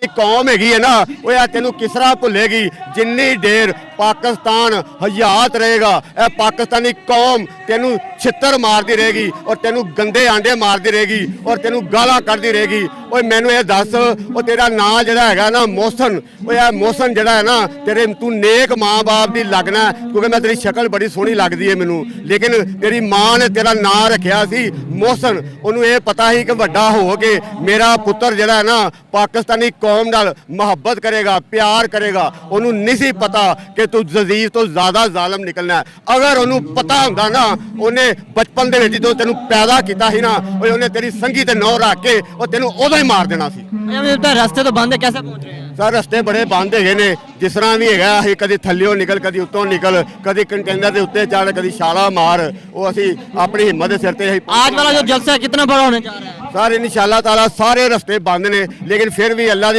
कौम हैगी है ना वो यार तेनू किस तरह भुलेगी जिन्नी देर पाकिस्तान हयात रहेगा यह पाकिस्तानी कौम तेनू छित्तर मारती रहेगी और तेनू गंदे आंडे मारती रहेगी और तेनू गालां कढ़दी रहेगी। ओए मैनू ये दस वो तेरा नां जिहड़ा हैगा ना मोहसन वो यार मोहसन जिहड़ा है ना तेरे तू नेक माँ बाप दी लगना क्योंकि मैं तेरी शक्ल बड़ी सोहनी लगदी है मैनू लेकिन तेरी माँ ने तेरा नां रखिया सी मोहसन उन्होंने ये पता ही कि वड्डा हो के मेरा पुत्र जिहड़ा है ना पाकिस्तानी कौम नाल मुहब्बत करेगा प्यार करेगा उन्होंने नहीं सी पता कि तू जजीज तो ज़्यादा जालम निकलना है। अगर उन्होंने पता होंदा ना उन्हें बचपन दे विच जो तेनू पैदा किया ही ना उन्हें तेरी संगी ते नौ रख के और तेनू उदों ही मार देना सी। रास्ते तो बंद है, कैसे पहुंच रहे हैं? सर रस्ते बड़े बंद है ने जिस तरह भी है असीं कदी थल्लियों निकल कदी उत्तों निकल कदी कंटेनर के उत्ते चढ़ कदी छाला मार वो असीं अपनी हिम्मत के सिर ते आज वाला जो जलसा है कितना बड़ा होने जा रहा है? सर इंशाअल्लाह ताला सारे रस्ते बंद ने लेकिन फिर भी अल्लाह दी